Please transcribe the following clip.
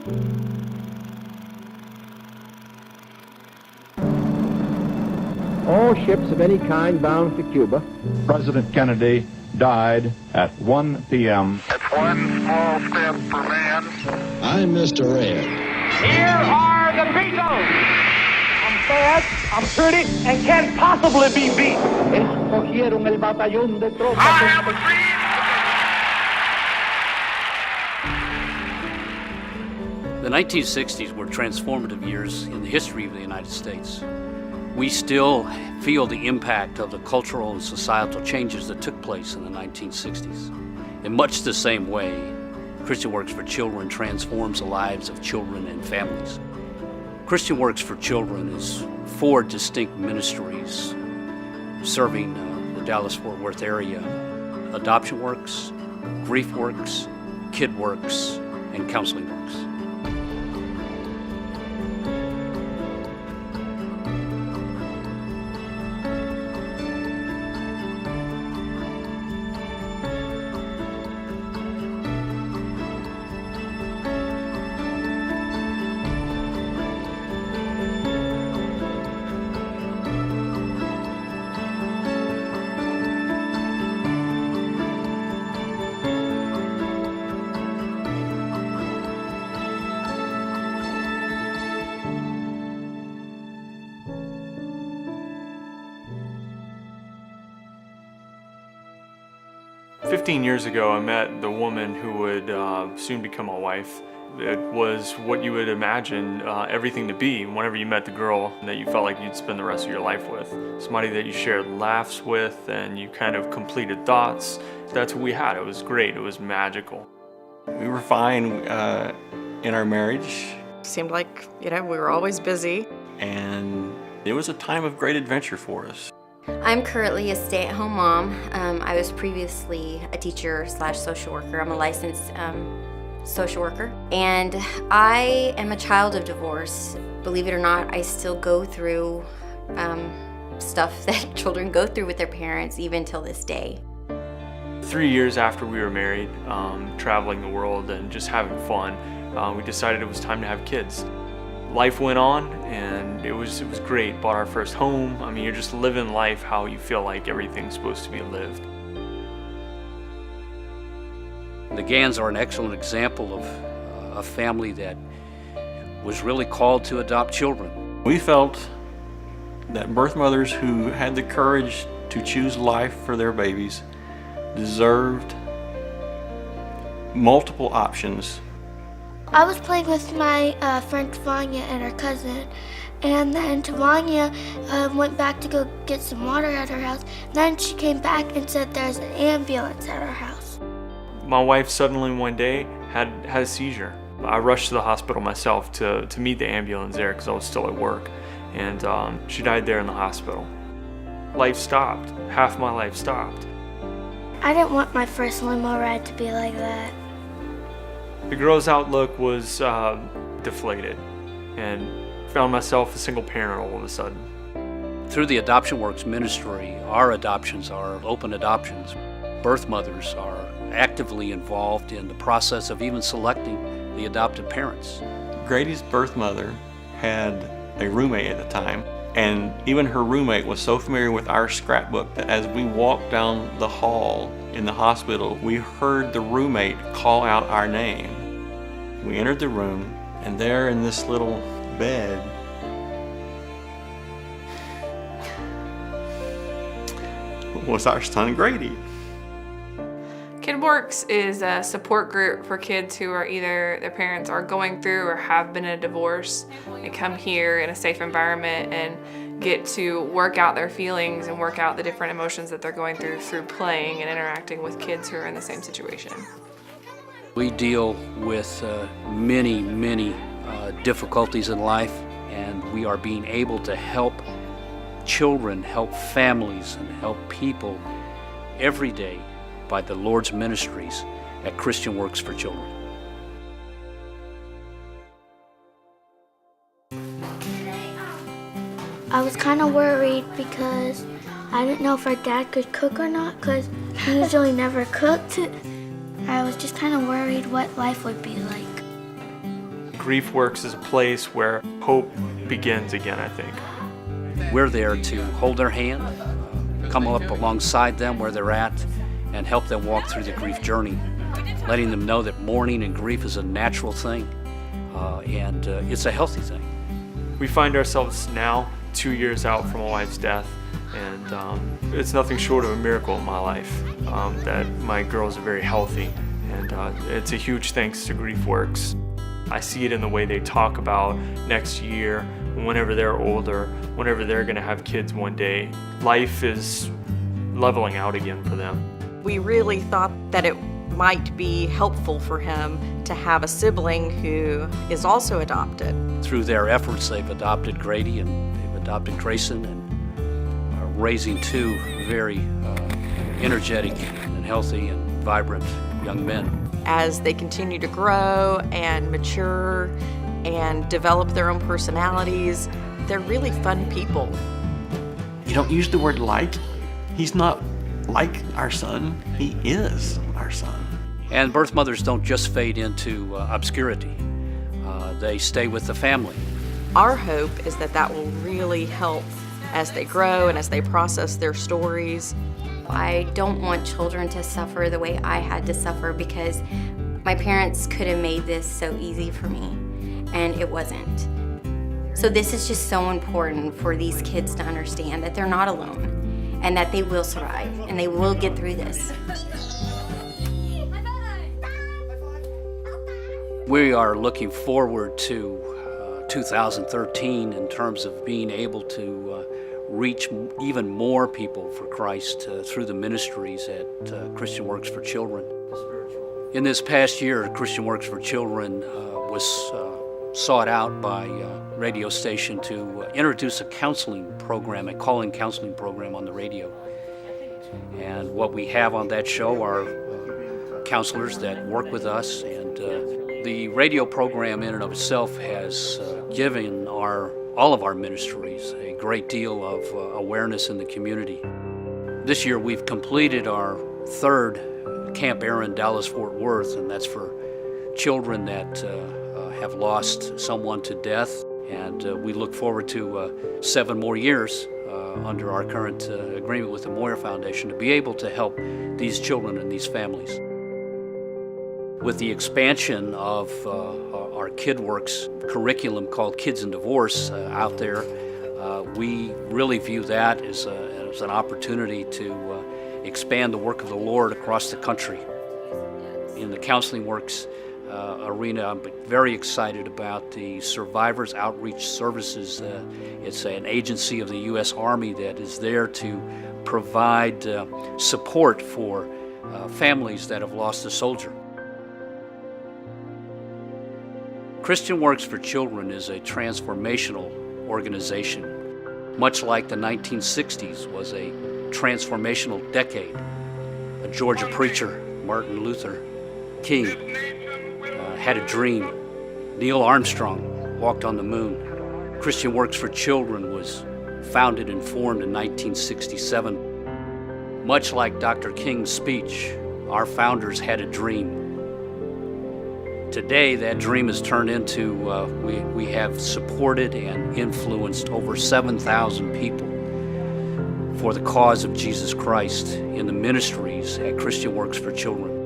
All ships of any kind bound for Cuba. President Kennedy died at 1 p.m. It's one small step for man. I'm Mr. Red. Here are the Beatles. I'm fast, I'm pretty, and can't possibly be beat. Escogieron el batallón de tropas. I have a dream. The 1960s were transformative years in the history of the United States. We still feel the impact of the cultural and societal changes that took place in the 1960s. In much the same way, ChristianWorks for Children transforms the lives of children and families. ChristianWorks for Children is 4 distinct ministries serving the Dallas-Fort Worth area: Adoption Works, Grief Works, Kid Works, and Counseling Works. "15 years ago, I met the woman who would soon become my wife. It was what you would imagine everything to be whenever you met the girl that you felt like you'd spend the rest of your life with. Somebody that you shared laughs with and you kind of completed thoughts. That's what we had. It was great. It was magical. We were fine in our marriage. Seemed like, we were always busy. And it was a time of great adventure for us. I'm currently a stay-at-home mom. I was previously a teacher/social worker. I'm a licensed social worker. And I am a child of divorce. Believe it or not, I still go through stuff that children go through with their parents even till this day. 3 years after we were married, traveling the world and just having fun, we decided it was time to have kids. Life went on, and it was great. Bought our first home. I mean, you're just living life how you feel like everything's supposed to be lived. The Gans are an excellent example of a family that was really called to adopt children. We felt that birth mothers who had the courage to choose life for their babies deserved multiple options. I was playing with my friend Tavanya and her cousin, and then Tavanya went back to go get some water at her house. Then she came back and said there's an ambulance at her house. My wife suddenly one day had a seizure. I rushed to the hospital myself to meet the ambulance there because I was still at work, and she died there in the hospital. Life stopped. Half my life stopped. I didn't want my first limo ride to be like that. The girl's outlook was deflated, and found myself a single parent all of a sudden. Through the Adoption Works ministry, our adoptions are open adoptions. Birth mothers are actively involved in the process of even selecting the adopted parents. Grady's birth mother had a roommate at the time, and even her roommate was so familiar with our scrapbook that as we walked down the hall in the hospital, we heard the roommate call out our name. We entered the room, and there in this little bed was our son Grady. KidWorks is a support group for kids who are either their parents are going through or have been in a divorce. They come here in a safe environment and get to work out their feelings and work out the different emotions that they're going through playing and interacting with kids who are in the same situation. We deal with many difficulties in life, and we are being able to help children, help families, and help people every day by the Lord's ministries at ChristianWorks for Children. I was kind of worried because I didn't know if our dad could cook or not, because he usually never cooked. I was just kind of worried what life would be like. GriefWorks is a place where hope begins again, I think. We're there to hold their hand, come up alongside them where they're at, and help them walk through the grief journey, letting them know that mourning and grief is a natural thing, and it's a healthy thing. We find ourselves now 2 years out from my wife's death, and it's nothing short of a miracle in my life that my girls are very healthy, and it's a huge thanks to GriefWorks. I see it in the way they talk about next year, whenever they're older, whenever they're going to have kids one day. Life is leveling out again for them. We really thought that it might be helpful for him to have a sibling who is also adopted. Through their efforts, they've adopted Grady and they've adopted Grayson, and are raising two very energetic and healthy and vibrant young men. As they continue to grow and mature and develop their own personalities, they're really fun people. You don't use the word like. He's not like our son, he is our son. And birth mothers don't just fade into obscurity. They stay with the family. Our hope is that that will really help as they grow and as they process their stories. I don't want children to suffer the way I had to suffer, because my parents could have made this so easy for me, and it wasn't. So this is just so important for these kids to understand that they're not alone, and that they will survive, and they will get through this. We are looking forward to 2013 in terms of being able to reach even more people for Christ through the ministries at ChristianWorks for Children. In this past year, ChristianWorks for Children was sought out by a radio station to introduce a counseling program, a call-in counseling program on the radio. And what we have on that show are counselors that work with us, and the radio program in and of itself has given all of our ministries a great deal of awareness in the community. This year we've completed our third Camp Aaron Dallas-Fort Worth, and that's for children that have lost someone to death, and we look forward to 7 more years under our current agreement with the Moyer Foundation to be able to help these children and these families. With the expansion of our KidWorks curriculum called Kids in Divorce out there, we really view that as an opportunity to expand the work of the Lord across the country. In the CounselingWorks arena, I'm very excited about the Survivors Outreach Services. It's an agency of the U.S. Army that is there to provide support for families that have lost a soldier. ChristianWorks for Children is a transformational organization, much like the 1960s was a transformational decade. A Georgia preacher, Martin Luther King, had a dream. Neil Armstrong walked on the moon. ChristianWorks for Children was founded and formed in 1967. Much like Dr. King's speech, our founders had a dream. Today, that dream has turned into, we have supported and influenced over 7,000 people for the cause of Jesus Christ in the ministries at ChristianWorks for Children.